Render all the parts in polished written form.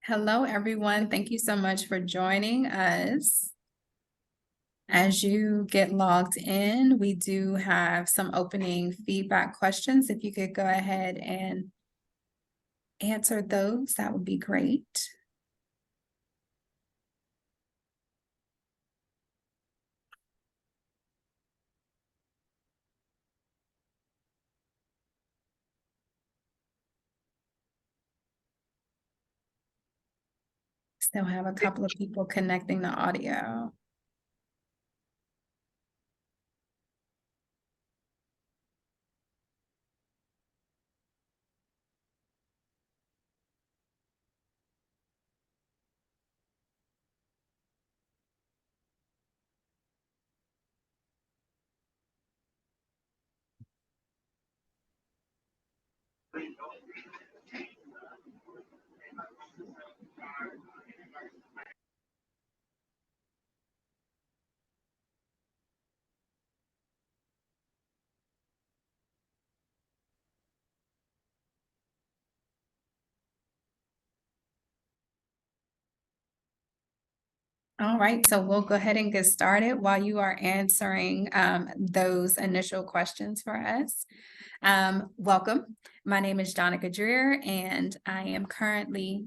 Hello, everyone. Thank you so much for joining us. As you get logged in, we do have some opening feedback questions. If you could go ahead and answer those, that would be great. Still have a couple of people connecting the audio. All right, so we'll go ahead and get started while you are answering those initial questions for us. Welcome. My name is Jonica Dreer, and I am currently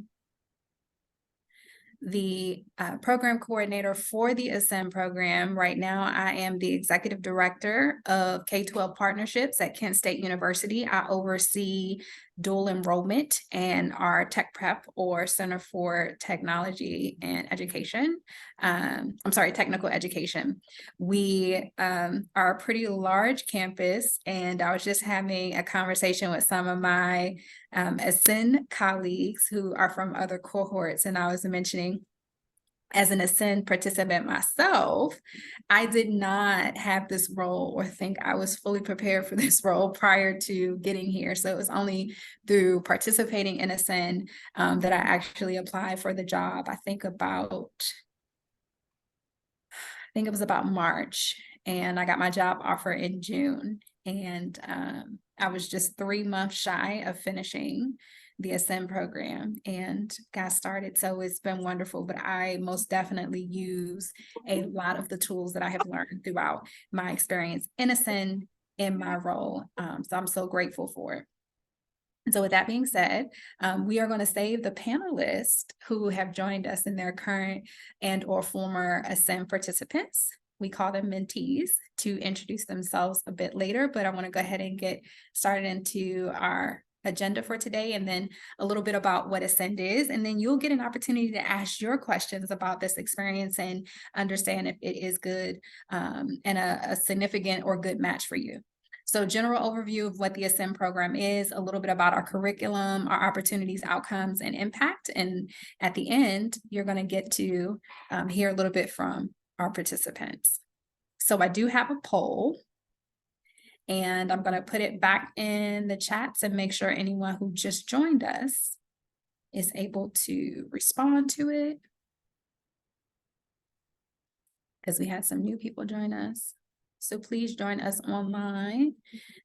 the program coordinator for the Ascend program. Right now, I am the executive director of K-12 partnerships at Kent State University. I oversee dual enrollment and our tech prep or Center for Technology and Education. Technical education. We are a pretty large campus, and I was just having a conversation with some of my Ascend colleagues who are from other cohorts, and I was mentioning, as an Ascend participant myself, I did not have this role or think I was fully prepared for this role prior to getting here. So it was only through participating in Ascend that I actually applied for the job. I think it was about March, and I got my job offer in June. And I was just 3 months shy of finishing the Ascend program and got started. So it's been wonderful, but I most definitely use a lot of the tools that I have learned throughout my experience in Ascend in my role. So I'm so grateful for it. And so with that being said, we are going to save the panelists who have joined us in their current and or former Ascend participants. We call them mentees, to introduce themselves a bit later, but I want to go ahead and get started into our agenda for today, and then a little bit about what Ascend is, and then you'll get an opportunity to ask your questions about this experience and understand if it is good and a significant or good match for you. So general overview of what the Ascend program is, a little bit about our curriculum, our opportunities, outcomes, and impact. And at the end, you're going to get to hear a little bit from our participants. So I do have a poll, and I'm going to put it back in the chats and make sure anyone who just joined us is able to respond to it, because we had some new people join us. So please join us online.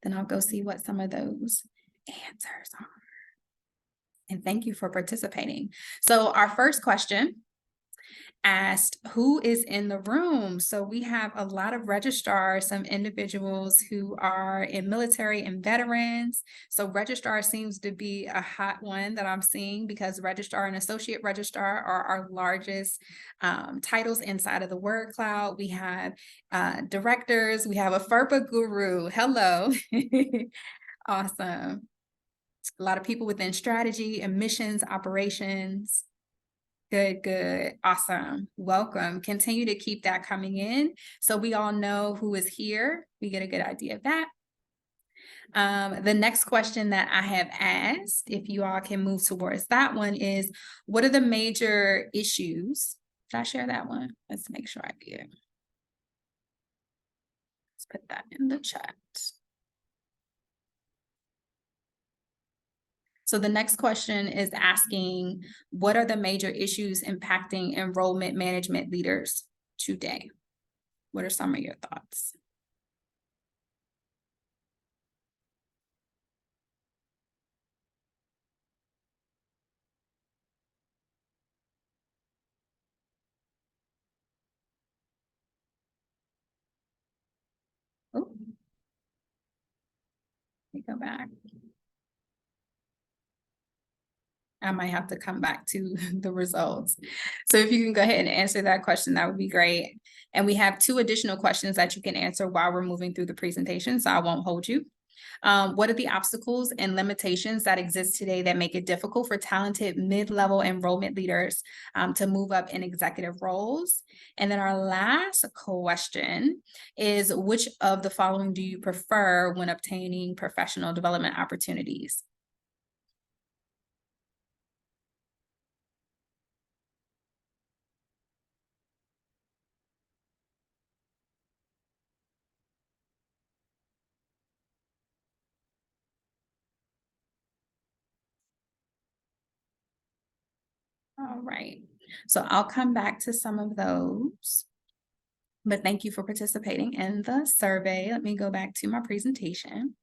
Then I'll go see what some of those answers are. And thank you for participating. So our first question asked, who is in the room? So we have a lot of registrars, some individuals who are in military and veterans. So registrar seems to be a hot one that I'm seeing, because registrar and associate registrar are our largest titles inside of the word cloud. We have directors, we have a FERPA guru. Hello. Awesome. A lot of people within strategy, admissions, operations. Good. Awesome. Welcome. Continue to keep that coming in so we all know who is here. We get a good idea of that. The next question that I have asked, if you all can move towards that one, is what are the major issues? Should I share that one? Let's make sure I do. Let's put that in the chat. So the next question is asking, what are the major issues impacting enrollment management leaders today? What are some of your thoughts? Oh, let me go back. I might have to come back to the results. So if you can go ahead and answer that question, that would be great. And we have 2 additional questions that you can answer while we're moving through the presentation, so I won't hold you. What are the obstacles and limitations that exist today that make it difficult for talented mid-level enrollment leaders to move up in executive roles? And then our last question is, which of the following do you prefer when obtaining professional development opportunities? All right, so I'll come back to some of those, but thank you for participating in the survey. Let me go back to my presentation.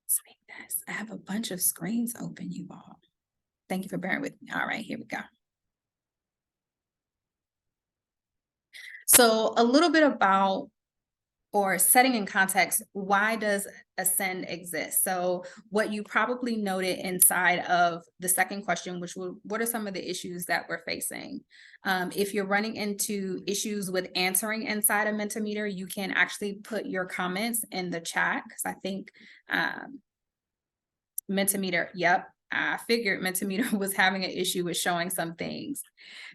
Let's make this. I have a bunch of screens open, you all. Thank you for bearing with me. All right, here we go. So a little bit about, or setting in context, why does Ascend exist? So what you probably noted inside of the second question, which was, what are some of the issues that we're facing? If you're running into issues with answering inside of Mentimeter, you can actually put your comments in the chat, because I think Mentimeter, yep, I figured Mentimeter was having an issue with showing some things.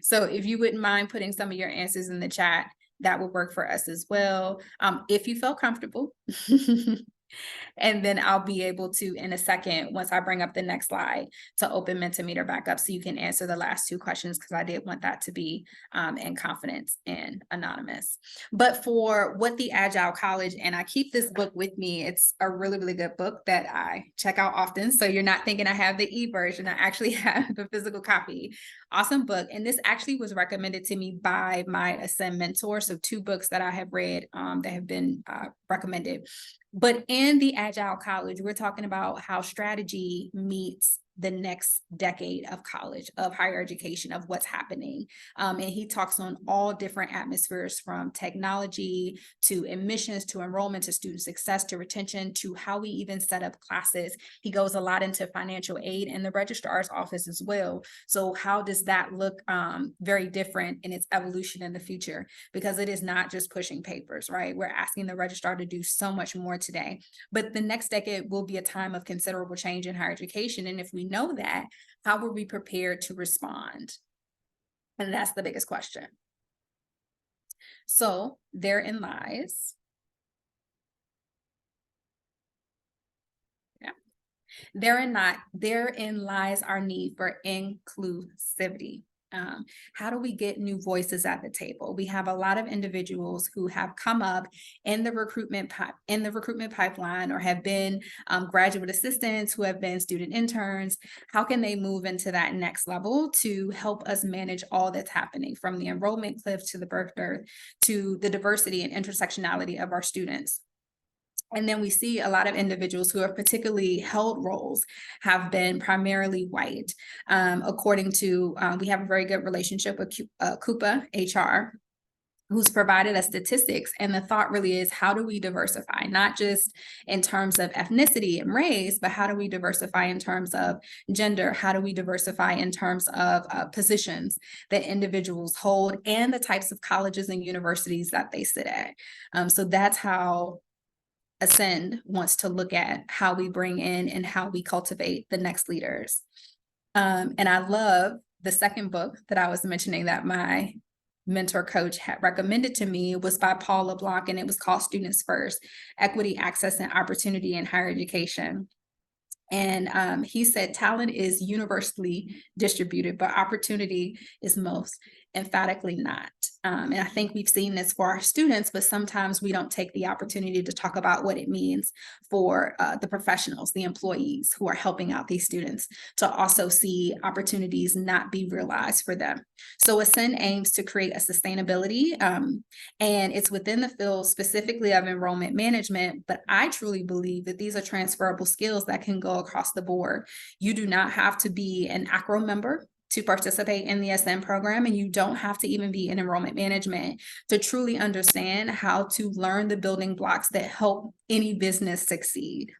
So if you wouldn't mind putting some of your answers in the chat, that would work for us as well. If you feel comfortable. And then I'll be able to, in a second, once I bring up the next slide, to open Mentimeter back up so you can answer the last 2 questions, because I did want that to be in confidence and anonymous. But for What the Agile College, and I keep this book with me, it's a really, really good book that I check out often. So you're not thinking I have the e-version, I actually have the physical copy. Awesome book. And this actually was recommended to me by my Ascend mentor. So 2 books that I have read that have been recommended. But in the Agile College, we're talking about how strategy meets the next decade of college, of higher education, of what's happening. And he talks on all different atmospheres, from technology to admissions to enrollment to student success to retention to how we even set up classes. He goes a lot into financial aid and the registrar's office as well. So how does that look very different in its evolution in the future? Because it is not just pushing papers, right? We're asking the registrar to do so much more today. But the next decade will be a time of considerable change in higher education. And if we know that, how are we prepared to respond? And that's the biggest question. So therein lies, therein lies our need for inclusivity. How do we get new voices at the table? We have a lot of individuals who have come up in the recruitment pipeline, or have been graduate assistants, who have been student interns. How can they move into that next level to help us manage all that's happening, from the enrollment cliff to the birth dearth to the diversity and intersectionality of our students? And then we see a lot of individuals who have particularly held roles have been primarily white. According to, we have a very good relationship with Coupa HR, who's provided us statistics. And the thought really is, how do we diversify, not just in terms of ethnicity and race, but how do we diversify in terms of gender? How do we diversify in terms of positions that individuals hold and the types of colleges and universities that they sit at? So that's how Ascend wants to look at how we bring in and how we cultivate the next leaders. And I love the second book that I was mentioning that my mentor coach had recommended to me, was by Paul LeBlanc, and it was called Students First: Equity, Access, and Opportunity in Higher Education. And he said, talent is universally distributed, but opportunity is most Emphatically not. And I think we've seen this for our students, but sometimes we don't take the opportunity to talk about what it means for the professionals, the employees who are helping out these students, to also see opportunities not be realized for them. So Ascend aims to create a sustainability, and it's within the field specifically of enrollment management, but I truly believe that these are transferable skills that can go across the board. You do not have to be an ACRO member to participate in the Ascend program, and you don't have to even be in enrollment management to truly understand how to learn the building blocks that help any business succeed.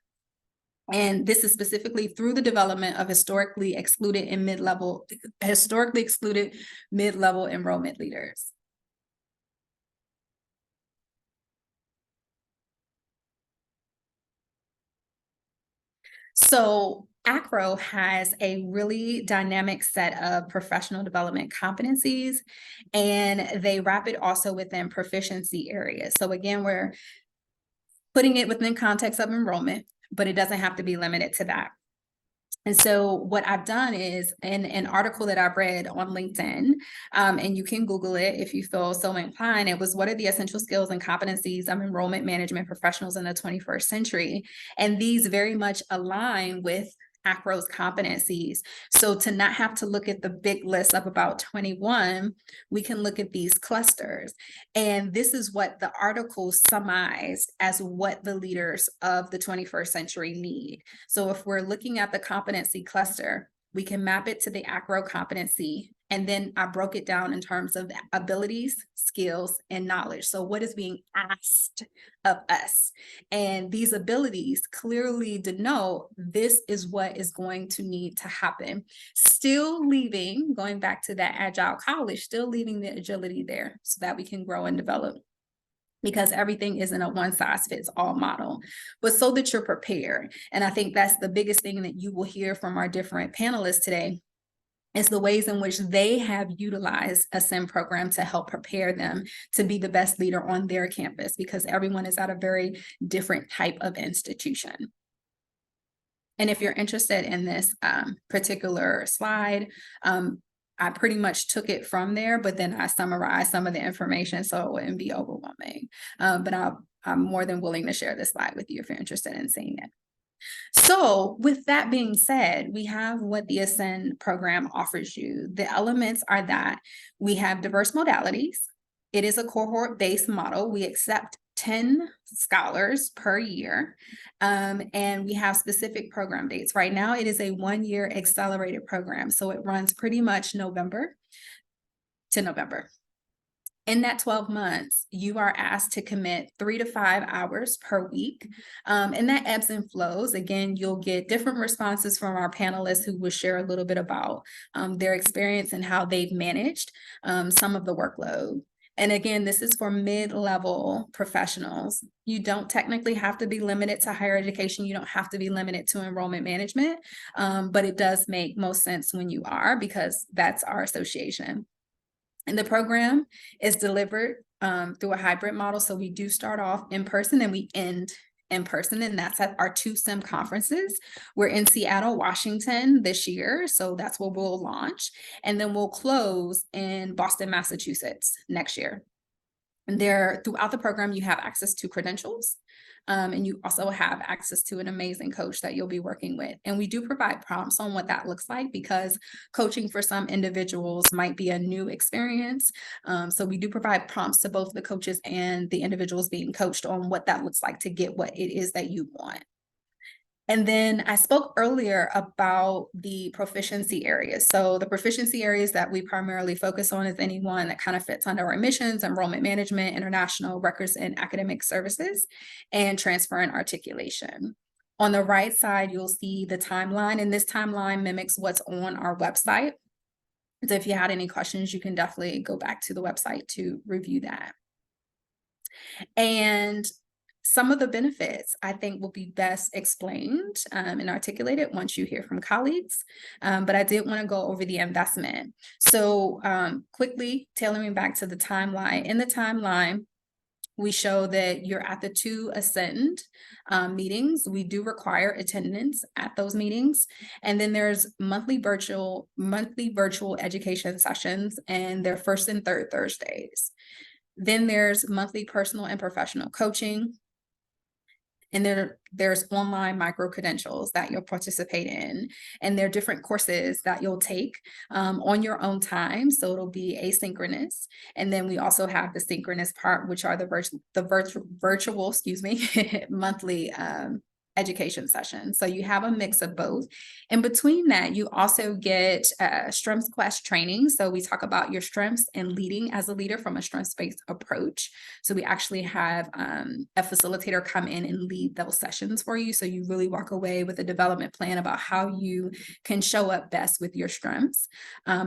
And this is specifically through the development of historically excluded mid-level enrollment leaders. So ACRO has a really dynamic set of professional development competencies, and they wrap it also within proficiency areas. So again, we're putting it within context of enrollment, but it doesn't have to be limited to that. And so what I've done is, in an article that I've read on LinkedIn, and you can Google it if you feel so inclined, it was, what are the essential skills and competencies of enrollment management professionals in the 21st century? And these very much align with ACRO's competencies. So to not have to look at the big list of about 21, we can look at these clusters. And this is what the article summarized as what the leaders of the 21st century need. So if we're looking at the competency cluster, we can map it to the ACRO competency. And then I broke it down in terms of abilities, skills, and knowledge. So what is being asked of us? And these abilities clearly denote this is what is going to need to happen. Still leaving, going back to that agile college, still leaving the agility there so that we can grow and develop, because everything isn't a one-size-fits-all model, but so that you're prepared. And I think that's the biggest thing that you will hear from our different panelists today, is the ways in which they have utilized a SIM program to help prepare them to be the best leader on their campus, because everyone is at a very different type of institution. And if you're interested in this particular slide, I pretty much took it from there, but then I summarized some of the information so it wouldn't be overwhelming. But I'm more than willing to share this slide with you if you're interested in seeing it. So with that being said, we have what the Ascend program offers you. The elements are that we have diverse modalities. It is a cohort-based model. We accept 10 scholars per year, and we have specific program dates. Right now, it is a one-year accelerated program, so it runs pretty much November to November. In that 12 months, you are asked to commit 3 to 5 hours per week, and that ebbs and flows. Again, you'll get different responses from our panelists who will share a little bit about their experience and how they've managed some of the workload. And again, this is for mid-level professionals. You don't technically have to be limited to higher education. You don't have to be limited to enrollment management, but it does make most sense when you are, because that's our association. And the program is delivered through a hybrid model. So we do start off in person and we end in person, and that's at our 2 SIM conferences. We're in Seattle, Washington this year, so that's where we'll launch. And then we'll close in Boston, Massachusetts next year. And there, throughout the program, you have access to credentials, and you also have access to an amazing coach that you'll be working with. And we do provide prompts on what that looks like, because coaching for some individuals might be a new experience. So we do provide prompts to both the coaches and the individuals being coached on what that looks like to get what it is that you want. And then I spoke earlier about the proficiency areas. So the proficiency areas that we primarily focus on is anyone that kind of fits under our missions: enrollment management, international records and academic services, and transfer and articulation. On the right side, you'll see the timeline, and this timeline mimics what's on our website. So if you had any questions, you can definitely go back to the website to review that. And some of the benefits, I think, will be best explained and articulated once you hear from colleagues. But I did want to go over the investment. So quickly tailoring back to the timeline. In the timeline, We show that you're at the 2 Ascend meetings. We do require attendance at those meetings. And then there's monthly virtual education sessions, and they're first and third Thursdays. Then there's monthly personal and professional coaching. And there's online micro credentials that you'll participate in, and there are different courses that you'll take on your own time. So it'll be asynchronous, and then we also have the synchronous part, which are the virtual, monthly education sessions. So you have a mix of both. In between that, you also get Strengths Quest training. So we talk about your strengths and leading as a leader from a strengths-based approach. So we actually have a facilitator come in and lead those sessions for you. So you really walk away with a development plan about how you can show up best with your strengths.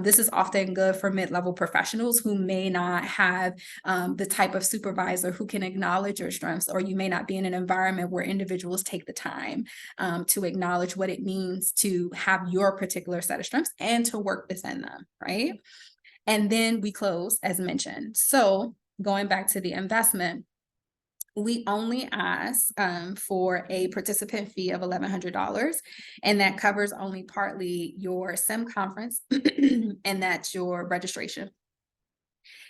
This is often good for mid-level professionals who may not have the type of supervisor who can acknowledge your strengths, or you may not be in an environment where individuals take the time to acknowledge what it means to have your particular set of strengths and to work within them, right? And then we close, as mentioned. So going back to the investment, we only ask for a participant fee of $1,100, and that covers only partly your SIM conference, and that's your registration.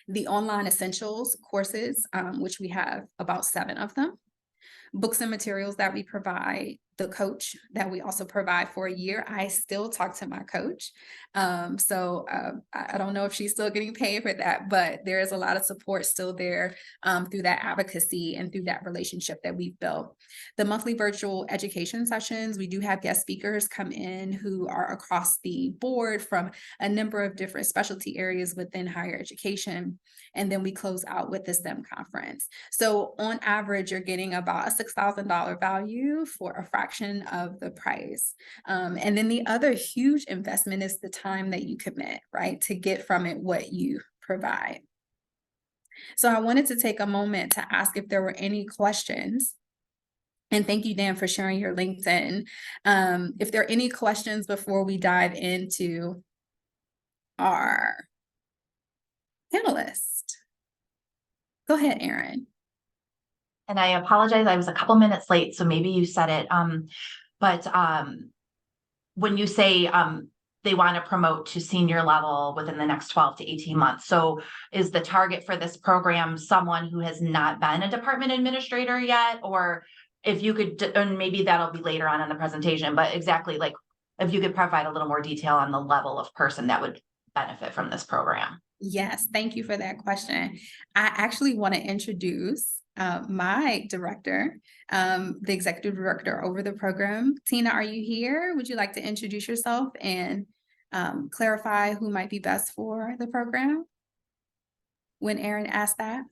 The online essentials courses, which we have about 7 of them, books and materials that we provide, the coach that we also provide for a year. I still talk to my coach. So I don't know if she's still getting paid for that, but there is a lot of support still there through that advocacy and through that relationship that we've built. The monthly virtual education sessions, we do have guest speakers come in who are across the board from a number of different specialty areas within higher education. And then we close out with the STEM conference. So on average, you're getting about a $6,000 value for a fraction of the price. And then the other huge investment is the time that you commit, right, to get from it what you provide. So I wanted to take a moment to ask if there were any questions. And thank you, Dan, for sharing your LinkedIn. If there are any questions before we dive into our panelist. Go ahead, Erin. And I apologize, I was a couple minutes late, so maybe you said it. But when you say they want to promote to senior level within the next 12 to 18 months, so is the target for this program someone who has not been a department administrator yet? Or if you could, and maybe that'll be later on in the presentation, but exactly, like, if you could provide a little more detail on the level of person that would benefit from this program. Yes, thank you for that question. I actually want to introduce my director, the executive director over the program. Tina, are you here? Would you like to introduce yourself and clarify who might be best for the program when Erin asked that?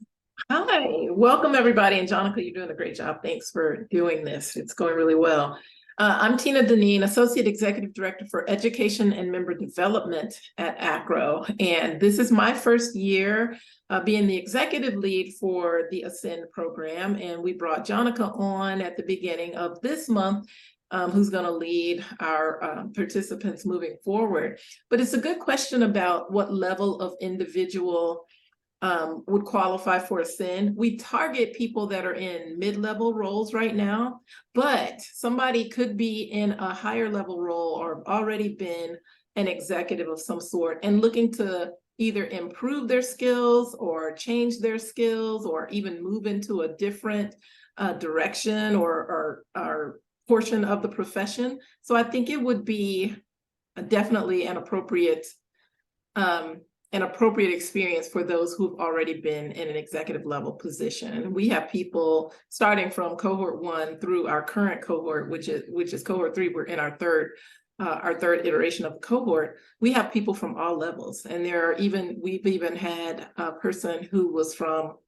Hi, welcome everybody. And Jonica, you're doing a great job. Thanks for doing this. It's going really well. I'm Tina Deneen, Associate Executive Director for Education and Member Development at ACRO. And this is my first year being the executive lead for the Ascend program. And we brought Jonica on at the beginning of this month, who's going to lead our participants moving forward. But it's a good question about what level of individual would qualify for Ascend. We target people that are in mid-level roles right now, but somebody could be in a higher level role or already been an executive of some sort and looking to either improve their skills or change their skills or even move into a different direction or portion of the profession. So I think it would be definitely an appropriate experience for those who've already been in an executive level position. We have people starting from cohort 1 through our current cohort, which is cohort 3. We're in our third iteration of the cohort. We have people from all levels, and we've even had a person who was from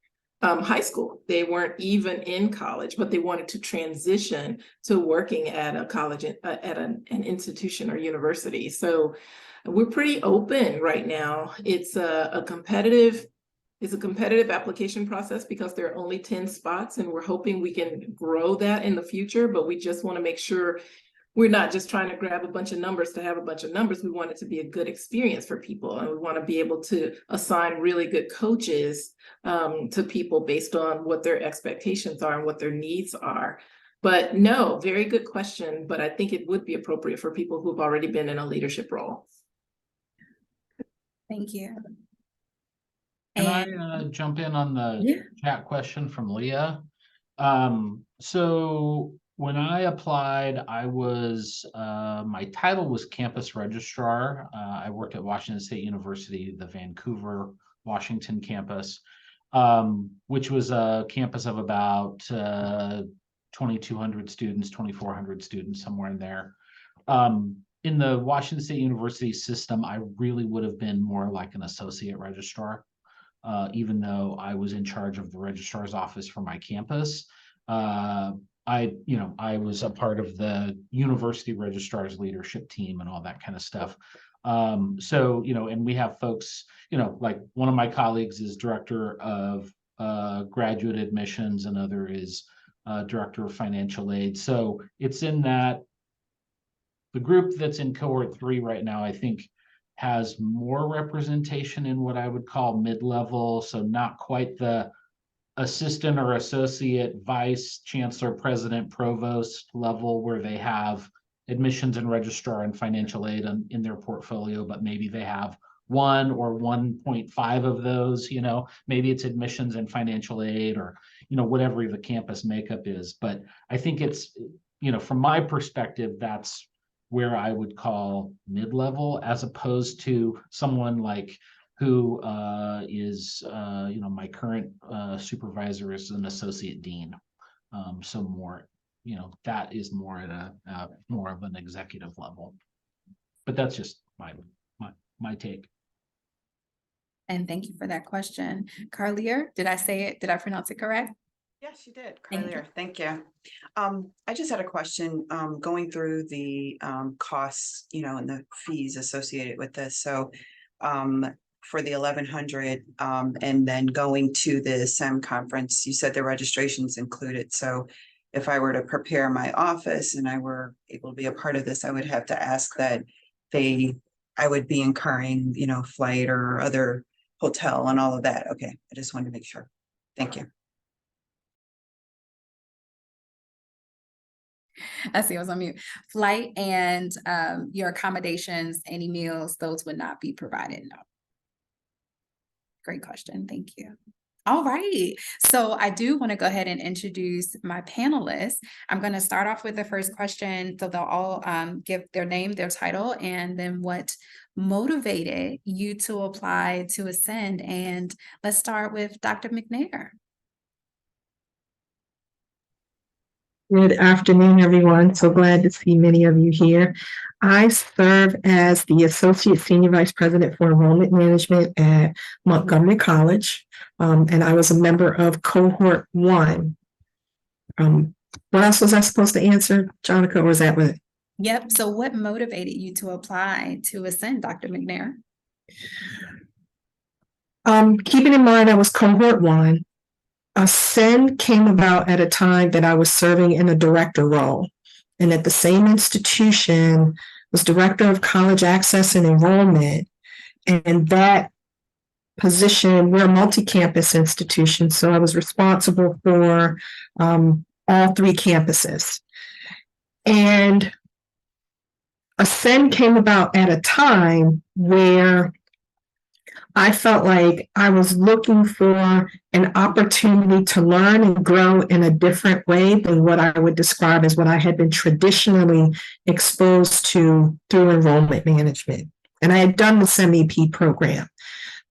high school. They weren't even in college, but they wanted to transition to working at a college, at an institution or university. So we're pretty open right now. It's a competitive application process because there are only 10 spots, and we're hoping we can grow that in the future, but we just want to make sure we're not just trying to grab a bunch of numbers to have a bunch of numbers. We want it to be a good experience for people, and we want to be able to assign really good coaches to people based on what their expectations are and what their needs are. But no, very good question, but I think it would be appropriate for people who've already been in a leadership role. Thank you. Can And I jump in on the yeah, chat question from Leah? So when I applied, I was my title was campus registrar. I worked at Washington State University, the Vancouver, Washington campus, which was a campus of about 2,200 students, 2,400 students, somewhere in there. In the Washington State University system, I really would have been more like an associate registrar. Even though I was in charge of the registrar's office for my campus. I was a part of the university registrar's leadership team and all that kind of stuff. So, and we have folks, like one of my colleagues is director of graduate admissions, another is director of financial aid. So it's in that the group that's in cohort 3 right now, I think, has more representation in what I would call mid-level, so not quite the assistant or associate vice chancellor, president, provost level where they have admissions and registrar and financial aid in their portfolio, but maybe they have 1 or 1.5 of those, maybe it's admissions and financial aid, or, whatever the campus makeup is. But I think it's, from my perspective, that's where I would call mid-level, as opposed to someone like who is, my current supervisor is an associate dean. So more, that is more at a more of an executive level. But that's just my take. and thank you for that question. Carlier, did I say it? Did I pronounce it correct? Yes, you did, Thank you. Carlier. Thank you. I just had a question, going through the costs, and the fees associated with this. So for the 1,100 and then going to the SEM conference, you said the registration's included. So if I were to prepare my office and I were able to be a part of this, I would have to ask that I would be incurring, flight or other hotel and all of that. Okay, I just wanted to make sure. Thank you. I see I was on mute. Flight and your accommodations, any meals, those would not be provided, no. Great question, thank you. All right, so I do want to go ahead and introduce my panelists. I'm going to start off with the first question, so they'll all give their name, their title, and then what motivated you to apply to Ascend. And let's start with Dr. McNair. Good afternoon, everyone. So glad to see many of you here. I serve as the Associate Senior Vice President for Enrollment Management at Montgomery College, and I was a member of Cohort 1. What else was I supposed to answer, Jonica, or was that what? Yep, so what motivated you to apply to Ascend, Dr. McNair? Keeping in mind I was Cohort 1, Ascend came about at a time that I was serving in a director role, and at the same institution was director of college access and enrollment. And that position, we're a multi-campus institution, so I was responsible for all 3 campuses. And Ascend came about at a time where I felt like I was looking for an opportunity to learn and grow in a different way than what I would describe as what I had been traditionally exposed to through enrollment management. And I had done the SEM-EP program,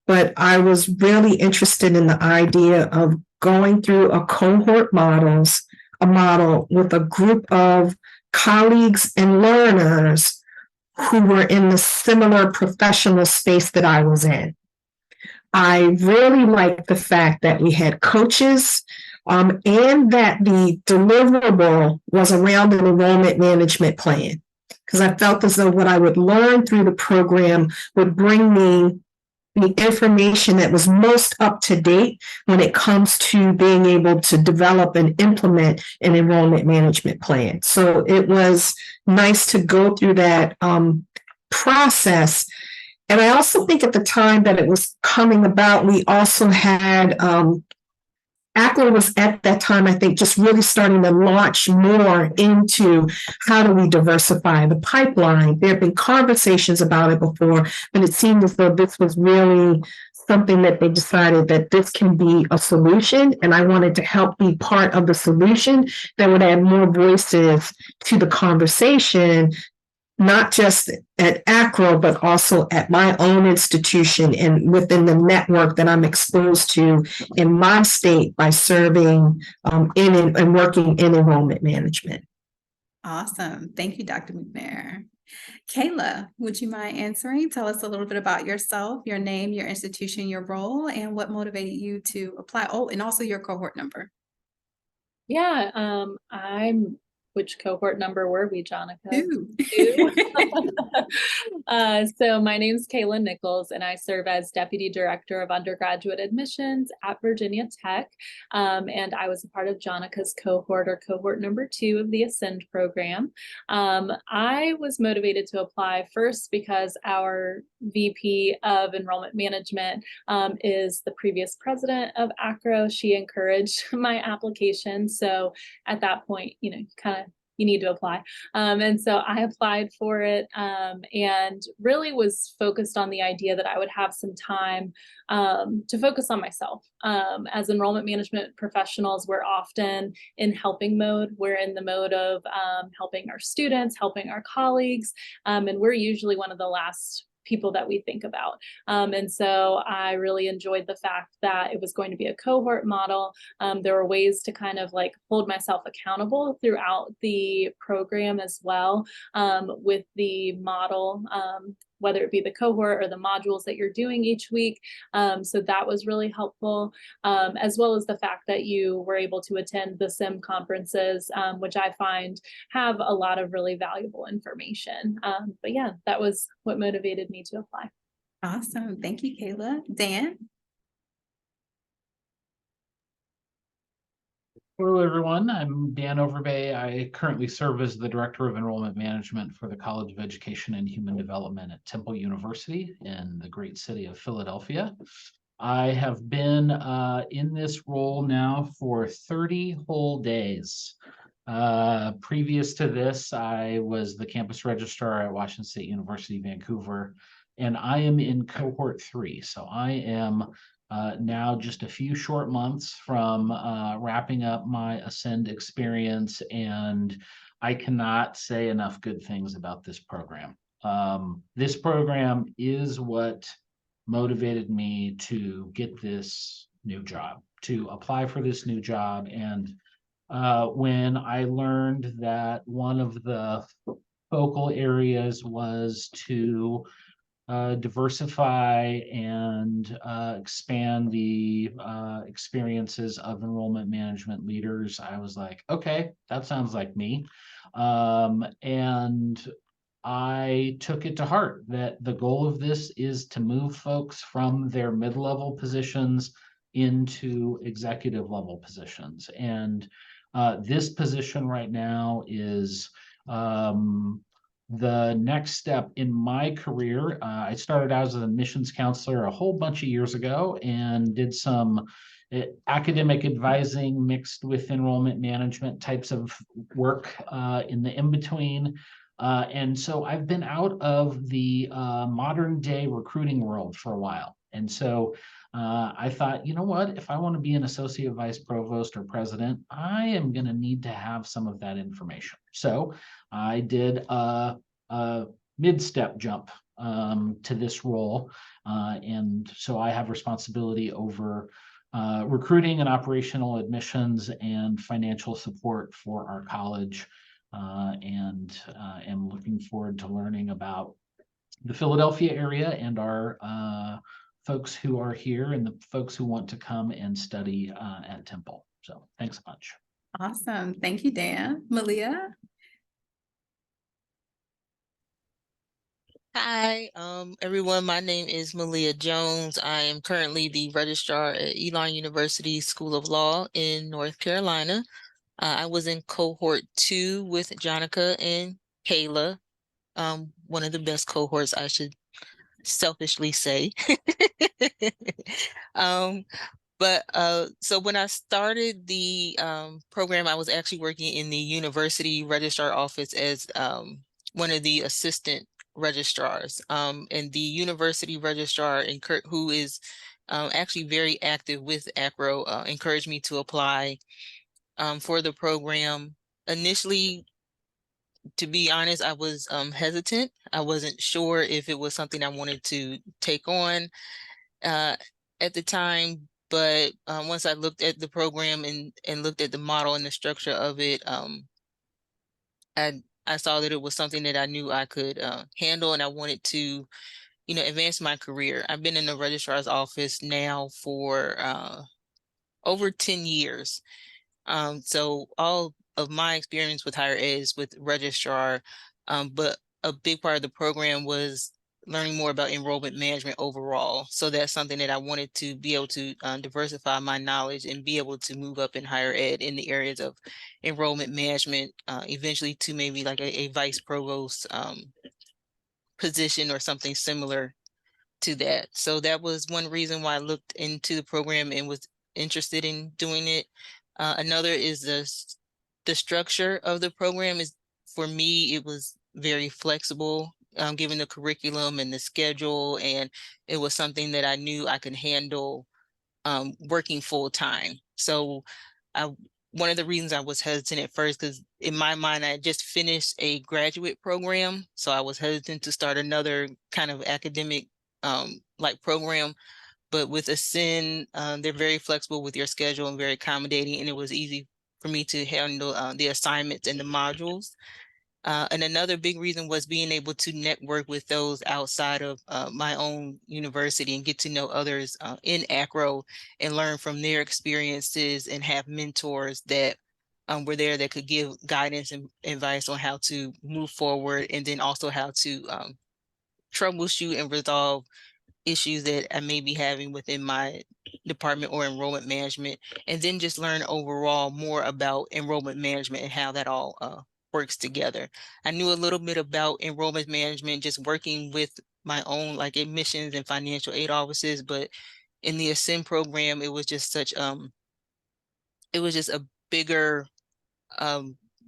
but I was really interested in the idea of going through a cohort model with a group of colleagues and learners who were in the similar professional space that I was in. I really liked the fact that we had coaches and that the deliverable was around an enrollment management plan, because I felt as though what I would learn through the program would bring me the information that was most up to date when it comes to being able to develop and implement an enrollment management plan. So it was nice to go through that process. And I also think at the time that it was coming about, we also had ACLA was at that time, I think, just really starting to launch more into how do we diversify the pipeline. There have been conversations about it before, but it seemed as though this was really something that they decided that this can be a solution. And I wanted to help be part of the solution that would add more voices to the conversation, not just at ACRO, but also at my own institution and within the network that I'm exposed to in my state by serving in and working in enrollment management. Awesome. Thank you, Dr. McNair. Kayla, would you mind answering? Tell us a little bit about yourself, your name, your institution, your role, and what motivated you to apply. Oh, and also your cohort number. Yeah, which cohort number were we, Jonica? 2. So my name's Kayla Nichols, and I serve as Deputy Director of Undergraduate Admissions at Virginia Tech. And I was a part of Jonica's cohort, or cohort number 2 of the Ascend program. I was motivated to apply first because our VP of Enrollment Management is the previous president of ACRO. She encouraged my application. So at that point, you need to apply. And so I applied for it and really was focused on the idea that I would have some time to focus on myself. As enrollment management professionals, we're often in helping mode. We're in the mode of helping our students, helping our colleagues, and we're usually one of the last people that we think about. And so I really enjoyed the fact that it was going to be a cohort model. There were ways to kind of like hold myself accountable throughout the program as well, with the model, whether it be the cohort or the modules that you're doing each week. So that was really helpful, as well as the fact that you were able to attend the SIM conferences, which I find have a lot of really valuable information. But yeah, that was what motivated me to apply. Awesome. Thank you, Kayla. Dan? Hello, everyone. I'm Dan Overbay. I currently serve as the Director of Enrollment Management for the College of Education and Human Development at Temple University in the great city of Philadelphia. I have been in this role now for 30 whole days. Previous to this, I was the campus registrar at Washington State University, Vancouver, and I am in cohort 3. So I am now just a few short months from wrapping up my Ascend experience, and I cannot say enough good things about this program. This program is what motivated me to get this new job, to apply for this new job. And when I learned that one of the focal areas was to diversify and expand the experiences of enrollment management leaders, I was like, okay, that sounds like me. And I took it to heart that the goal of this is to move folks from their mid-level positions into executive level positions. And this position right now is the next step in my career. I started out as an admissions counselor a whole bunch of years ago and did some academic advising mixed with enrollment management types of work in the in-between. And so I've been out of the modern day recruiting world for a while. And so I thought, you know what, if I want to be an associate vice provost or president, I am going to need to have some of that information. So I did a mid-step jump to this role. And so I have responsibility over recruiting and operational admissions and financial support for our college. And am looking forward to learning about the Philadelphia area and our folks who are here and the folks who want to come and study at Temple. So thanks so much. Awesome. Thank you, Dan. Malia? Hi, everyone. My name is Malia Jones. I am currently the registrar at Elon University School of Law in North Carolina. I was in cohort 2 with Jonica and Kayla. One of the best cohorts, I should selfishly say. Um, but so when I started the program, I was actually working in the university registrar office as one of the assistant registrars. And the university registrar, who is actually very active with ACRO, encouraged me to apply for the program. Initially, to be honest, I was hesitant. I wasn't sure if it was something I wanted to take on uh, at the time, but once I looked at the program and looked at the model and the structure of it, I saw that it was something that I knew I could handle, and I wanted to, advance my career. I've been in the registrar's office now for over 10 years. So all of my experience with higher ed is with registrar, but a big part of the program was learning more about enrollment management overall. So that's something that I wanted to be able to diversify my knowledge and be able to move up in higher ed in the areas of enrollment management, eventually to maybe like a vice provost position or something similar to that. So that was one reason why I looked into the program and was interested in doing it. Another is the structure of the program is, for me, it was very flexible, given the curriculum and the schedule, and it was something that I knew I could handle working full time. So I one of the reasons I was hesitant at first, because in my mind, I had just finished a graduate program. So I was hesitant to start another kind of academic like program. But with Ascend, they're very flexible with your schedule and very accommodating, and it was easy for me to handle the assignments and the modules. And another big reason was being able to network with those outside of my own university and get to know others in ACRO and learn from their experiences and have mentors that were there that could give guidance and advice on how to move forward, and then also how to troubleshoot and resolve issues that I may be having within my department or enrollment management, and then just learn overall more about enrollment management and how that all works together. I knew a little bit about enrollment management just working with my own like admissions and financial aid offices, but in the Ascend program, it was just it was just a bigger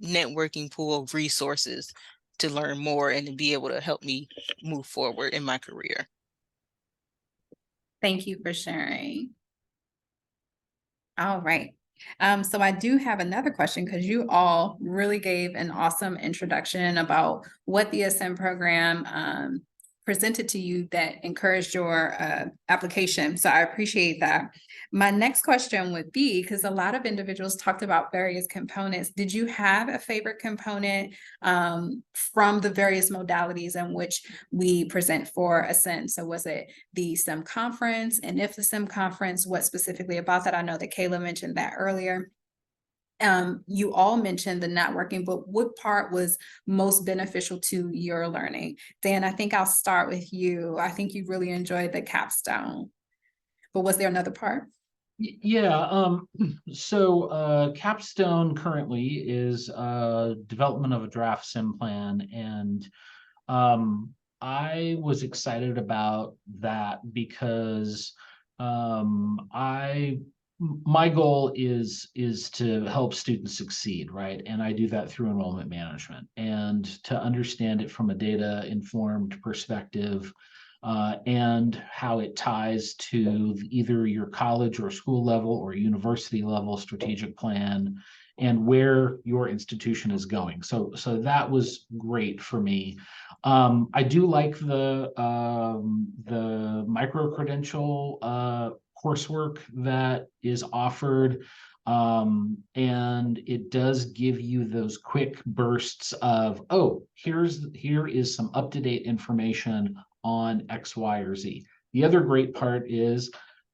networking pool of resources to learn more and to be able to help me move forward in my career. Thank you for sharing. All right. So I do have another question, because you all really gave an awesome introduction about what the Ascend program presented to you that encouraged your application. So I appreciate that. My next question would be, because a lot of individuals talked about various components, did you have a favorite component from the various modalities in which we present for Ascend? So was it the STEM conference? And if the STEM conference, what specifically about that? I know that Kayla mentioned that earlier. You all mentioned the networking, but what part was most beneficial to your learning? Dan, I think I'll start with you. I think you really enjoyed the capstone, but was there another part? Yeah, so Capstone currently is development of a draft sim plan, and I was excited about that because my goal is to help students succeed, right? And I do that through enrollment management, and to understand it from a data informed perspective, and how it ties to either your college or school level or university level strategic plan, and where your institution is going. So that was great for me. I do like the micro credential coursework that is offered. And it does give you those quick bursts of, oh, here is some up-to-date information on X, Y, or Z. The other great part is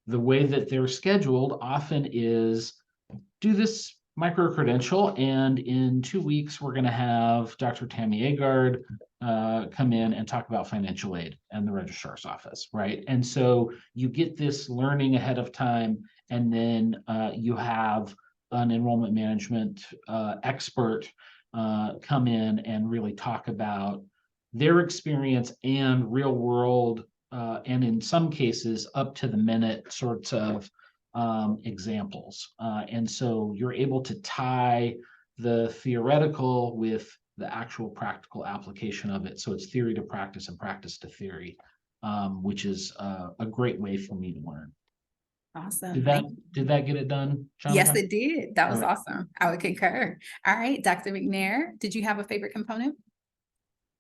the way that they're scheduled often is do this micro-credential, and in 2 weeks, we're going to have Dr. Tammy Agard come in and talk about financial aid and the registrar's office, right? And so you get this learning ahead of time, and then you have an enrollment management expert come in and really talk about their experience and real world, and in some cases, up to the minute sorts of examples. And so you're able to tie the theoretical with the actual practical application of it. So it's theory to practice and practice to theory, which is a great way for me to learn. Awesome. Did that get it done, Yes, Jonathan? it did. That was All right. awesome. I would concur. All right, Dr. McNair, did you have a favorite component?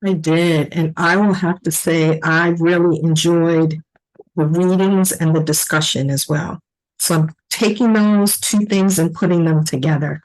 I did, and I will have to say I really enjoyed the readings and the discussion as well. So I'm taking those two things and putting them together.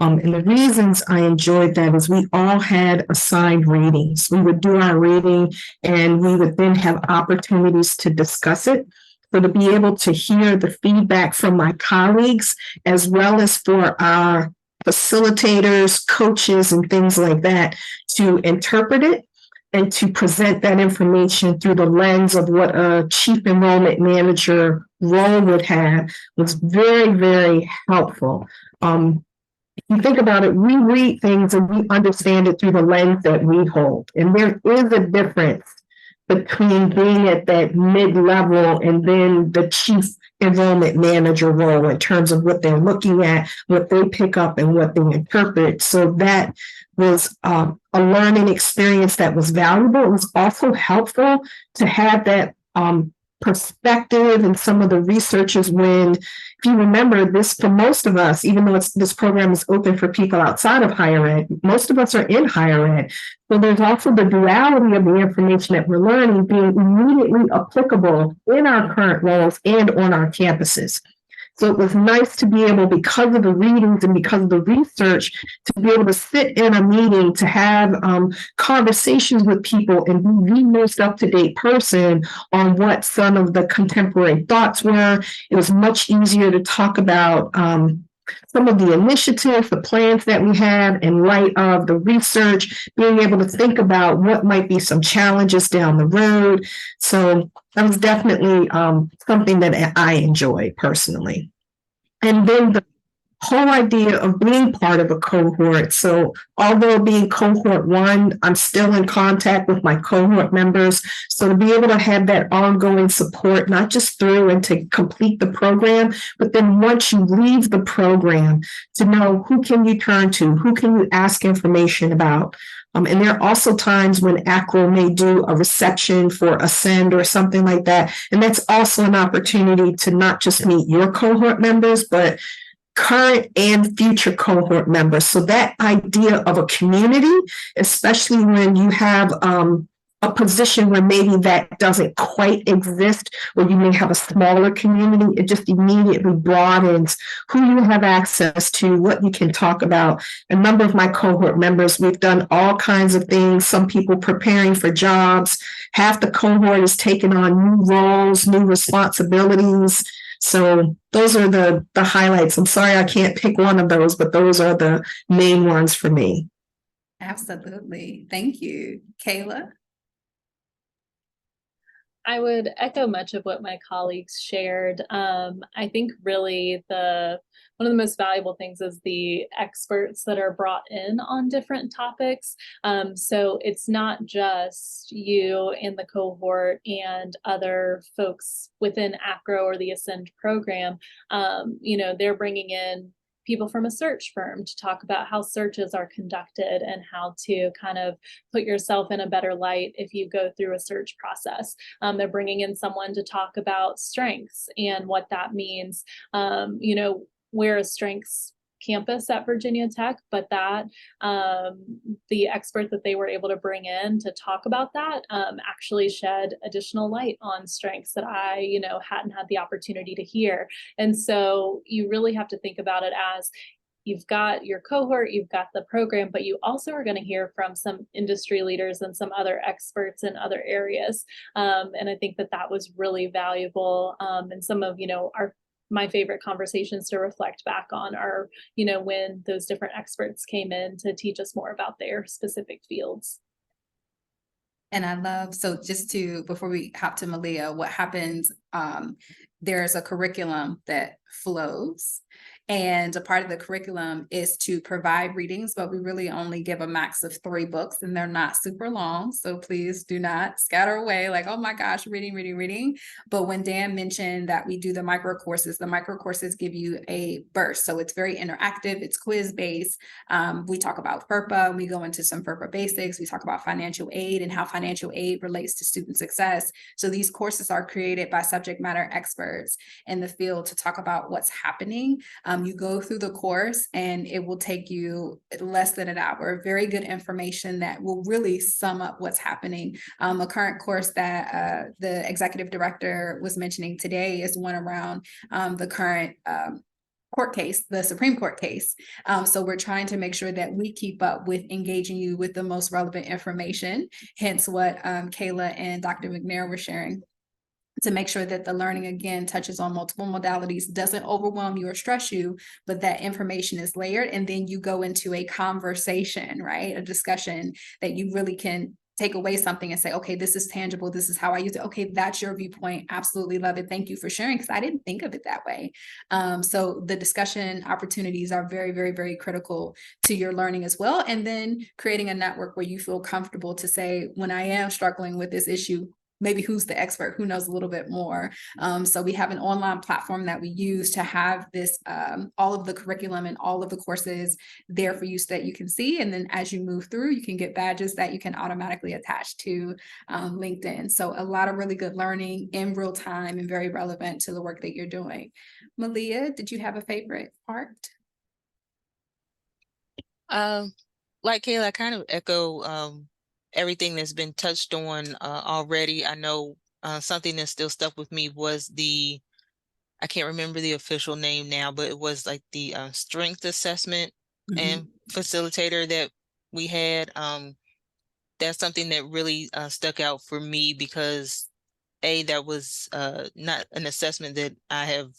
And the reasons I enjoyed that is we all had assigned readings. We would do our reading and we would then have opportunities to discuss it. So to be able to hear the feedback from my colleagues, as well as for our facilitators, coaches, and things like that, to interpret it and to present that information through the lens of what a chief enrollment manager role would have was very, very helpful. If you think about it, we read things and we understand it through the lens that we hold. And there is a difference between being at that mid-level and then the chief enrollment manager role in terms of what they're looking at, what they pick up, and what they interpret. So that was a learning experience that was valuable. It was also helpful to have that perspective and some of the researchers when, if you remember this, for most of us, even though this program is open for people outside of higher ed, most of us are in higher ed. So there's also the duality of the information that we're learning being immediately applicable in our current roles and on our campuses. So it was nice to be able, because of the readings and because of the research, to be able to sit in a meeting, to have conversations with people and be the most up-to-date person on what some of the contemporary thoughts were. It was much easier to talk about some of the initiatives, the plans that we have in light of the research, being able to think about what might be some challenges down the road. So that was definitely something that I enjoyed personally. And then the whole idea of being part of a cohort. So although being cohort 1, I'm still in contact with my cohort members. So to be able to have that ongoing support, not just through and to complete the program, but then once you leave the program, to know who can you turn to, who can you ask information about. And there are also times when ACRO may do a reception for Ascend or something like that. And that's also an opportunity to not just meet your cohort members, but current and future cohort members. So that idea of a community, especially when you have a position where maybe that doesn't quite exist, where you may have a smaller community, it just immediately broadens who you have access to, what you can talk about. A number of my cohort members, we've done all kinds of things, some people preparing for jobs. Half the cohort is taking on new roles, new responsibilities. So those are the highlights. I'm sorry I can't pick one of those, but those are the main ones for me. Absolutely. Thank you. Kayla? I would echo much of what my colleagues shared. I think really one of the most valuable things is the experts that are brought in on different topics. So it's not just you in the cohort and other folks within ACRO or the Ascend program. They're bringing in people from a search firm to talk about how searches are conducted and how to kind of put yourself in a better light if you go through a search process. They're bringing in someone to talk about strengths and what that means. We're a strengths campus at Virginia Tech, but that the expert that they were able to bring in to talk about that actually shed additional light on strengths that I hadn't had the opportunity to hear. And so you really have to think about it as you've got your cohort, you've got the program, but you also are going to hear from some industry leaders and some other experts in other areas. And I think that was really valuable. And some of our my favorite conversations to reflect back on are, you know, when those different experts came in to teach us more about their specific fields. And I love, so just to, before we hop to Malia, what happens, there's a curriculum that flows. And a part of the curriculum is to provide readings, but we really only give a max of 3 books and they're not super long. So please do not scatter away like, oh my gosh, reading, reading, reading. But when Dan mentioned that we do the micro courses give you a burst. So it's very interactive, it's quiz based. We talk about FERPA, we go into some FERPA basics, we talk about financial aid and how financial aid relates to student success. So these courses are created by subject matter experts in the field to talk about what's happening. You go through the course and it will take you less than an hour. Very good information that will really sum up what's happening. A current course that the executive director was mentioning today is one around the current court case, the Supreme Court case. So we're trying to make sure that we keep up with engaging you with the most relevant information, hence what Kayla and Dr. McNair were sharing, to make sure that the learning again touches on multiple modalities, doesn't overwhelm you or stress you, but that information is layered. And then you go into a conversation, right? A discussion that you really can take away something and say, okay, this is tangible. This is how I use it. Okay, that's your viewpoint. Absolutely love it. Thank you for sharing, because I didn't think of it that way. So the discussion opportunities are very, very, very critical to your learning as well. And then creating a network where you feel comfortable to say, when I am struggling with this issue, maybe who's the expert, who knows a little bit more. So we have an online platform that we use to have this, all of the curriculum and all of the courses there for you so that you can see. And then as you move through, you can get badges that you can automatically attach to LinkedIn. So a lot of really good learning in real time and very relevant to the work that you're doing. Malia, did you have a favorite part? Like Kayla, I kind of echo everything that's been touched on already. I know something that still stuck with me was I can't remember the official name now, but it was like the strength assessment and facilitator that we had. That's something that really stuck out for me because that was not an assessment that I have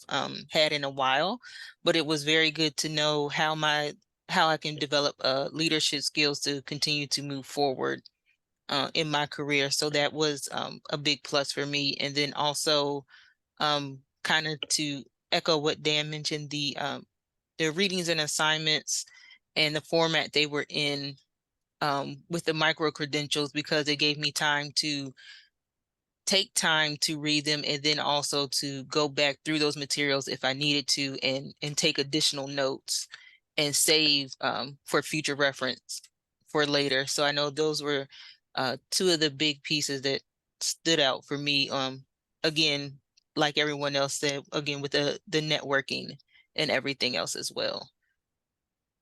had in a while, but it was very good to know how I can develop leadership skills to continue to move forward in my career. So that was a big plus for me. And then also kind of to echo what Dan mentioned, the readings and assignments and the format they were in with the micro credentials, because it gave me time to take time to read them and then also to go back through those materials if I needed to and take additional notes and save for future reference for later. So I know those were 2 of the big pieces that stood out for me. Again, like everyone else said, again, with the networking and everything else as well.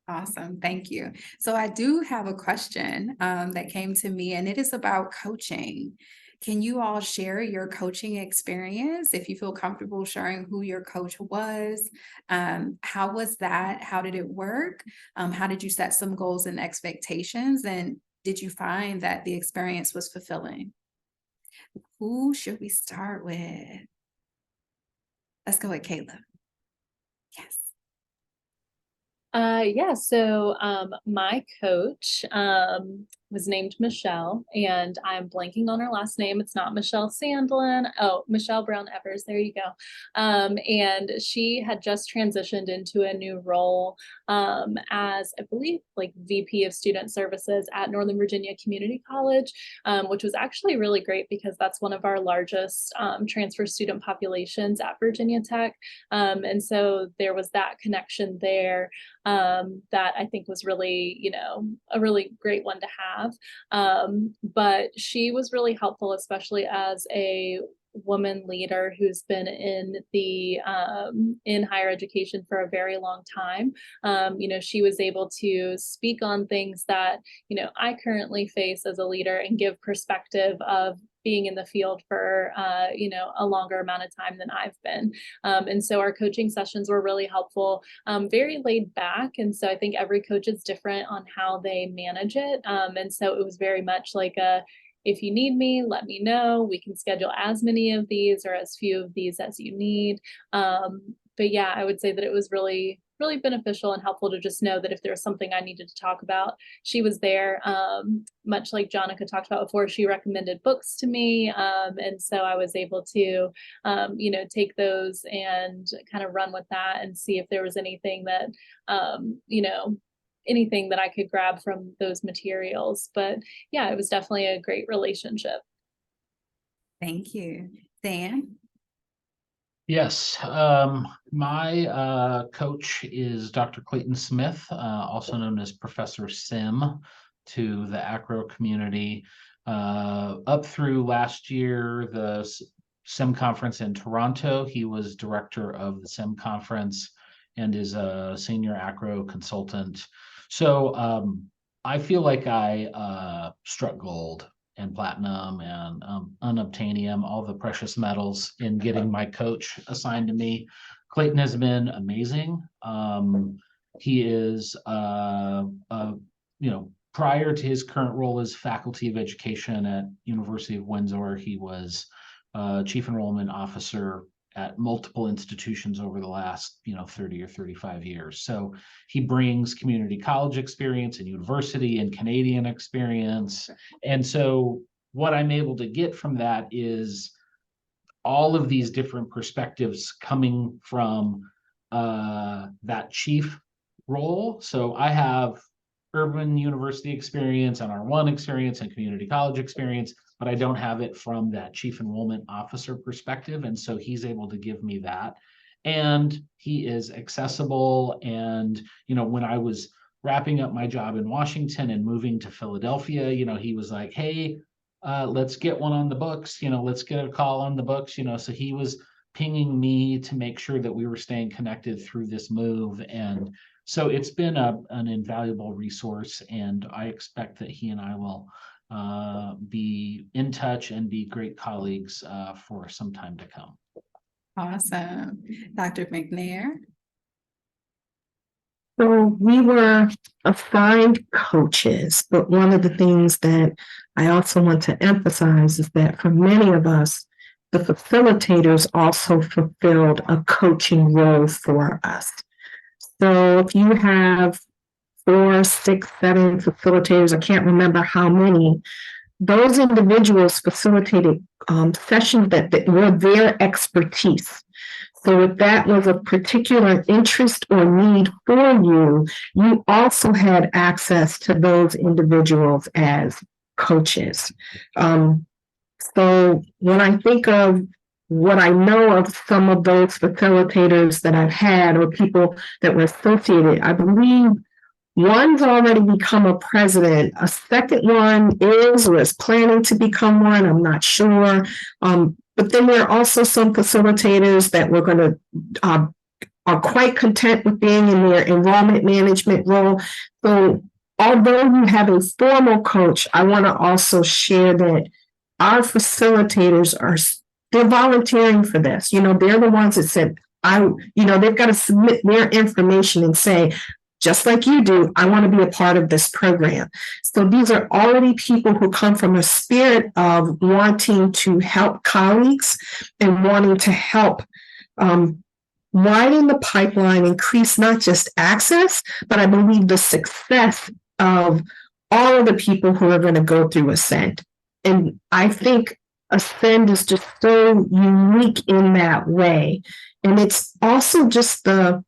Awesome. Thank you. So I do have a question that came to me, and it is about coaching. Can you all share your coaching experience if you feel comfortable sharing who your coach was? How was that? How did it work? How did you set some goals and expectations? And did you find that the experience was fulfilling? Who should we start with? Let's go with Kayla. Yes. Yeah, so my coach was named Michelle, and I'm blanking on her last name. It's not Michelle Sandlin. Oh, Michelle Brown Evers. There you go. And she had just transitioned into a new role as, I believe, like VP of Student Services at Northern Virginia Community College, which was actually really great because that's one of our largest transfer student populations at Virginia Tech. And so there was that connection there that I think was really, you know, a really great one to have. But she was really helpful, especially as a woman leader who's been in the in higher education for a very long time. You know, she was able to speak on things that, you know, I currently face as a leader and give perspective of being in the field for you know, a longer amount of time than I've been. And so our coaching sessions were really helpful, very laid back. And so I think every coach is different on how they manage it. And so it was very much like if you need me, let me know. We can schedule as many of these or as few of these as you need. yeah, I would say that it was really, really beneficial and helpful to just know that if there was something I needed to talk about, she was there. Much like Jonica talked about before, she recommended books to me. And so I was able to, take those and kind of run with that and see if there was anything that, anything that I could grab from those materials. But yeah, it was definitely a great relationship. Thank you. Dan? Yes, my coach is Dr. Clayton Smith, also known as Professor Sim to the acro community. Up through last year, the SIM conference in Toronto, he was director of the SIM conference and is a senior acro consultant. So I feel like I struck gold and platinum and unobtainium, all the precious metals in getting my coach assigned to me. Clayton has been amazing. He is, prior to his current role as faculty of education at University of Windsor, he was chief enrollment officer at multiple institutions over the last 30 or 35 years. So he brings community college experience and university and Canadian experience. And so what I'm able to get from that is all of these different perspectives coming from that chief role. So I have urban university experience and R1 experience and community college experience, but I don't have it from that chief enrollment officer perspective. And so he's able to give me that. And he is accessible. And, when I was wrapping up my job in Washington and moving to Philadelphia, he was like, hey, let's get one on the books, let's get a call on the books, so he was pinging me to make sure that we were staying connected through this move. And so it's been an invaluable resource, and I expect that he and I will be in touch and be great colleagues for some time to come. Awesome. Dr. McNair? So we were assigned coaches, but one of the things that I also want to emphasize is that for many of us, the facilitators also fulfilled a coaching role for us. So if you have 4, 6, 7 facilitators, I can't remember how many, those individuals facilitated sessions that were their expertise. So if that was a particular interest or need for you, you also had access to those individuals as coaches. So when I think of what I know of some of those facilitators that I've had or people that were associated, I believe one's already become a president. A second one is or is planning to become one. I'm not sure. But then there are also some facilitators that we're going to are quite content with being in their enrollment management role. So although you have a formal coach, I want to also share that our facilitators they're volunteering for this. They're the ones that said, they've got to submit their information and say, just like you do, I want to be a part of this program. So these are already people who come from a spirit of wanting to help colleagues and wanting to help widen the pipeline, increase not just access, but I believe the success of all of the people who are going to go through Ascend. And I think Ascend is just so unique in that way. And it's also just the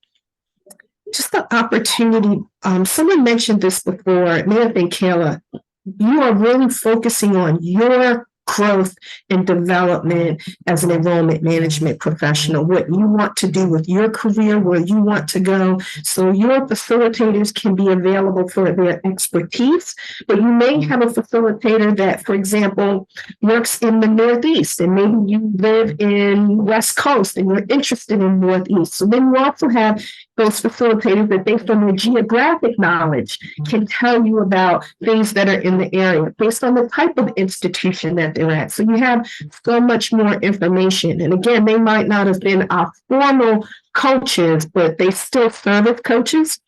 opportunity. Someone mentioned this before, it may have been Kayla. You are really focusing on your growth and development as an enrollment management professional, what you want to do with your career, where you want to go. So your facilitators can be available for their expertise, but you may have a facilitator that, for example, works in the Northeast, and maybe you live in West Coast and you're interested in Northeast. So then you also have those facilitators that, based on their geographic knowledge, can tell you about things that are in the area based on the type of institution that they're at. So you have so much more information. And again, they might not have been our formal coaches, but they still serve as coaches.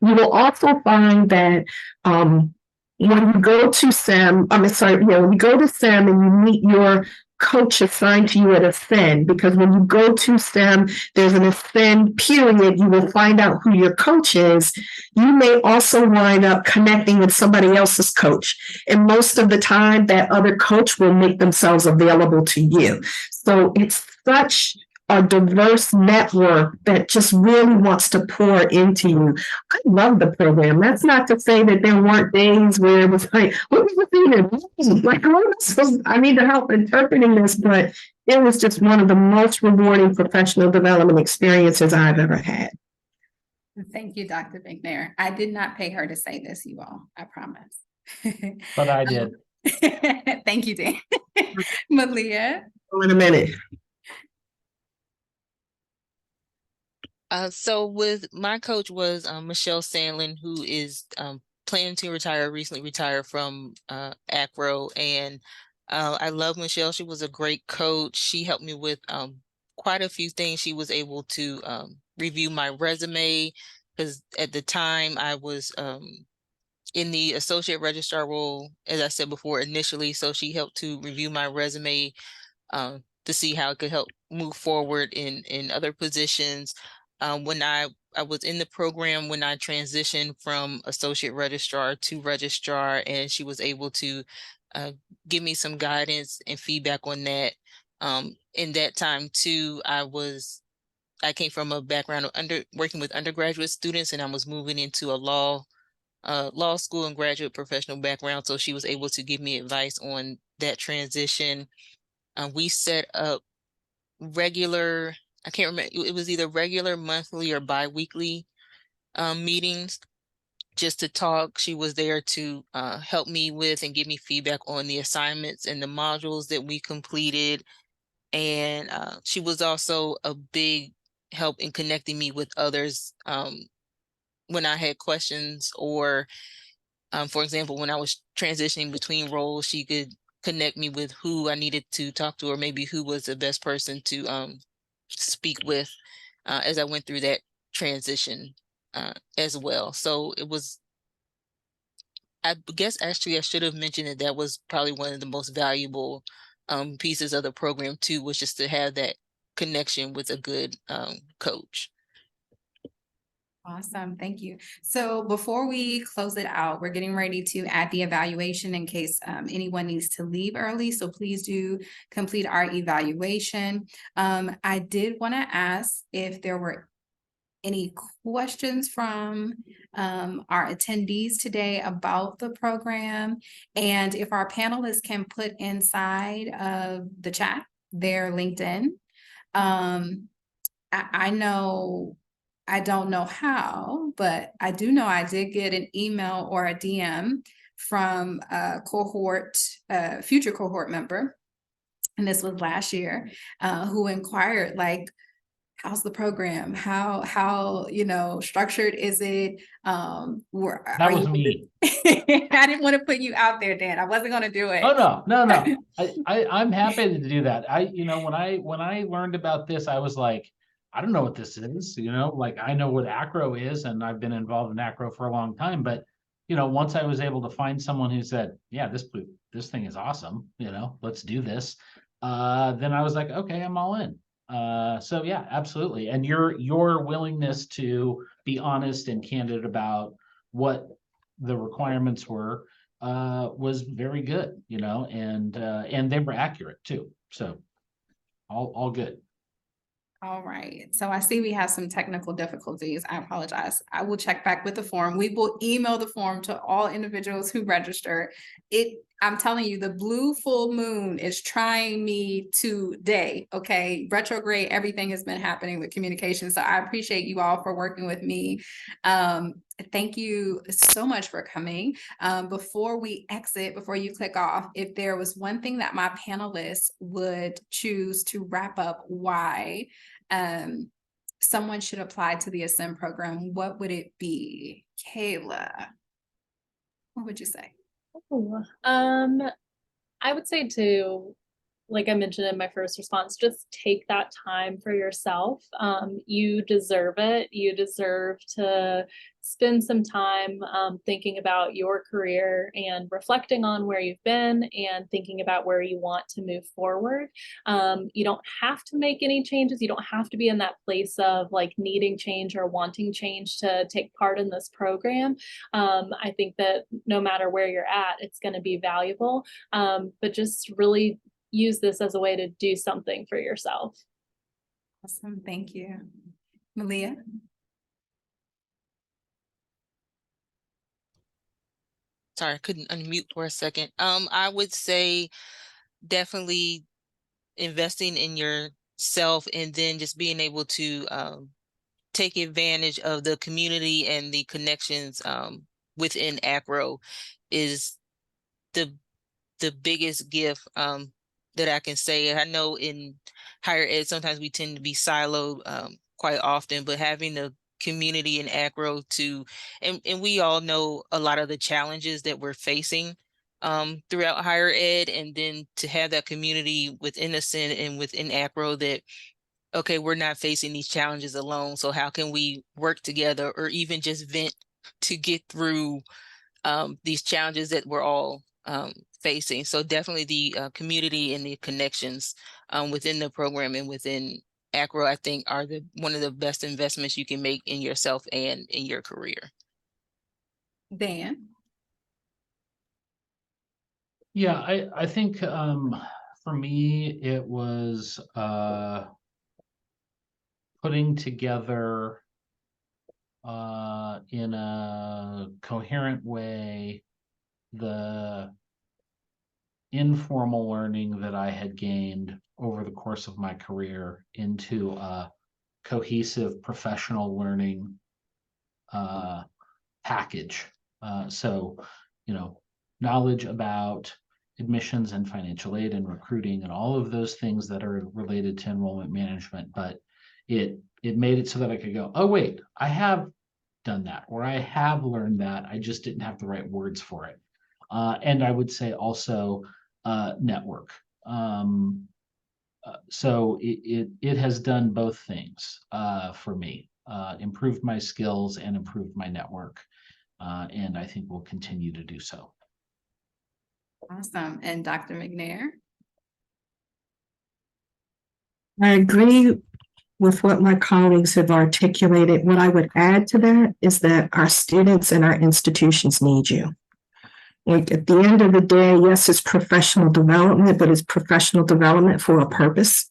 You will also find that when you go to SEM, when you go to SEM and you meet your coach assigned to you at Ascend, because when you go to STEM, there's an Ascend period. You will find out who your coach is. You may also wind up connecting with somebody else's coach. And most of the time, that other coach will make themselves available to you. So it's such a diverse network that just really wants to pour into you. I love the program. That's not to say that there weren't days where it was like, what was the thing? Like, I need to help interpreting this, but it was just one of the most rewarding professional development experiences I've ever had. Thank you, Dr. McNair. I did not pay her to say this, you all, I promise. But I did. Thank you, Dan. Malia. In a minute. So with my coach was Michelle Sandlin, who is planning to retire, recently retired from ACRO. And I love Michelle. She was a great coach. She helped me with quite a few things. She was able to review my resume, because at the time I was in the associate registrar role, as I said before, initially. So she helped to review my resume to see how it could help move forward in other positions. When I was in the program, when I transitioned from associate registrar to registrar, and she was able to give me some guidance and feedback on that. In that time too, I came from a background of working with undergraduate students, and I was moving into a law school and graduate professional background. So she was able to give me advice on that transition. We set up regular, I can't remember, it was either regular, monthly, or bi-weekly meetings just to talk. She was there to help me with and give me feedback on the assignments and the modules that we completed. And she was also a big help in connecting me with others when I had questions, or for example, when I was transitioning between roles, she could connect me with who I needed to talk to, or maybe who was the best person to speak with as I went through that transition as well. So it was, I guess actually I should have mentioned that was probably one of the most valuable pieces of the program too, was just to have that connection with a good coach. Awesome, thank you. So before we close it out, we're getting ready to add the evaluation in case anyone needs to leave early. So please do complete our evaluation. I did want to ask if there were any questions from our attendees today about the program, and if our panelists can put inside of the chat their LinkedIn. I know, I don't know how, but I do know I did get an email or a DM from a future cohort member, and this was last year, who inquired, like, how's the program? How structured is it? That was me. I didn't want to put you out there, Dan. I wasn't going to do it. Oh no. I'm happy to do that. When I learned about this, I was like, I don't know what this is. Like, I know what ACRO is, and I've been involved in ACRO for a long time. But once I was able to find someone who said, yeah, this thing is awesome. Let's do this. Then I was like, okay, I'm all in. So yeah, absolutely. And your willingness to be honest and candid about what the requirements were was very good, and they were accurate too. So all good. All right. So I see we have some technical difficulties. I apologize. I will check back with the form. We will email the form to all individuals who register. I'm telling you, the blue full moon is trying me today. Okay. Retrograde, everything has been happening with communication. So I appreciate you all for working with me. Thank you so much for coming. Before we exit, before you click off, if there was one thing that my panelists would choose to wrap up why someone should apply to the Ascend program, what would it be? Kayla, what would you say? I would say to like I mentioned in my first response, just take that time for yourself. You deserve it. You deserve to spend some time thinking about your career and reflecting on where you've been and thinking about where you want to move forward. You don't have to make any changes. You don't have to be in that place of like needing change or wanting change to take part in this program. I think that no matter where you're at, it's going to be valuable. But just really use this as a way to do something for yourself. Awesome, thank you. Malia? Sorry, I couldn't unmute for a second. I would say definitely investing in yourself and then just being able to take advantage of the community and the connections within ACRO is the biggest gift that I can say. I know in higher ed, sometimes we tend to be siloed quite often, but having the community in ACRO and we all know a lot of the challenges that we're facing throughout higher ed, and then to have that community within ASCEND and within ACRO that, okay, we're not facing these challenges alone, so how can we work together or even just vent to get through these challenges that we're all facing. So definitely the community and the connections within the program and within ACRO, I think, are one of the best investments you can make in yourself and in your career. Dan? Yeah, I think for me, it was putting together in a coherent way the informal learning that I had gained over the course of my career into a cohesive professional learning package. So, knowledge about admissions and financial aid and recruiting and all of those things that are related to enrollment management, but it made it so that I could go, oh wait, I have done that, or I have learned that, I just didn't have the right words for it. And I would say also network. So it has done both things for me, improved my skills and improved my network. And I think will continue to do so. Awesome, and Dr. McNair? I agree with what my colleagues have articulated. What I would add to that is that our students and our institutions need you. Like at the end of the day, yes, it's professional development, but it's professional development for a purpose.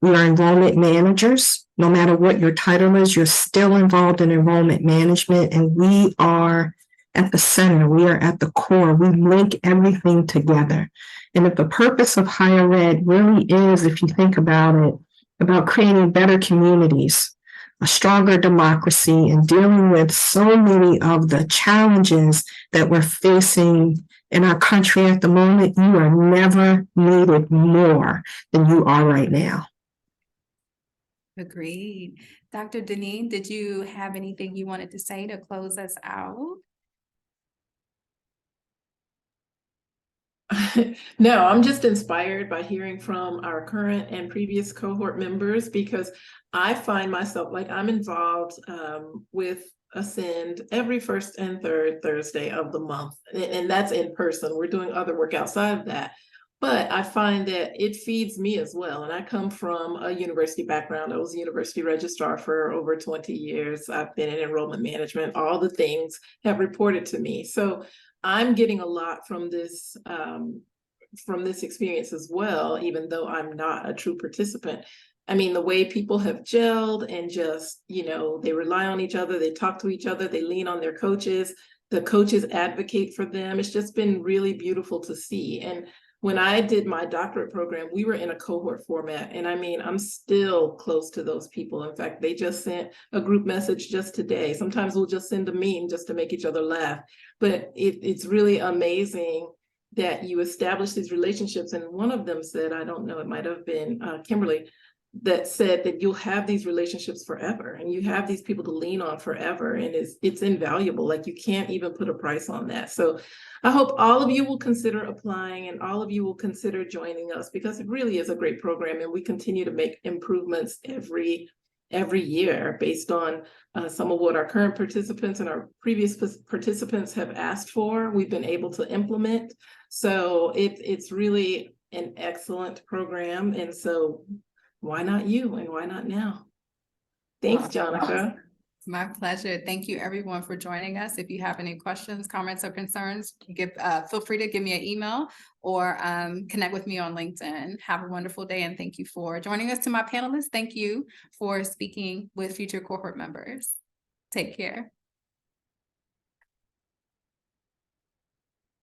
We are enrollment managers. No matter what your title is, you're still involved in enrollment management, and we are at the center. We are at the core. We link everything together. And if the purpose of higher ed really is, if you think about it, about creating better communities, a stronger democracy, and dealing with so many of the challenges that we're facing in our country at the moment, you are never needed more than you are right now. Agreed. Dr. Deneen, did you have anything you wanted to say to close us out? No, I'm just inspired by hearing from our current and previous cohort members, because I find myself like I'm involved with ASCEND every first and third Thursday of the month. And that's in person. We're doing other work outside of that. But I find that it feeds me as well. And I come from a university background. I was a university registrar for over 20 years. I've been in enrollment management. All the things have reported to me. So I'm getting a lot from this experience as well, even though I'm not a true participant. I mean, the way people have gelled and just, they rely on each other, they talk to each other, they lean on their coaches, the coaches advocate for them. It's just been really beautiful to see. And when I did my doctorate program, we were in a cohort format. And I mean, I'm still close to those people. In fact, they just sent a group message just today. Sometimes we'll just send a meme just to make each other laugh. But it's really amazing that you establish these relationships. And one of them said, I don't know, it might have been Kimberly, that said that you'll have these relationships forever and you have these people to lean on forever, and it's invaluable. Like, you can't even put a price on that. So I hope all of you will consider applying and all of you will consider joining us, because it really is a great program, and we continue to make improvements every year based on some of what our current participants and our previous participants have asked for. We've been able to implement. So it's really an excellent program. And so why not you, and why not now? Thanks, Jonica. It's my pleasure. Thank you, everyone, for joining us. If you have any questions, comments, or concerns, feel free to give me an email or connect with me on LinkedIn. Have a wonderful day, and thank you for joining us. To my panelists, thank you for speaking with future cohort members. Take care.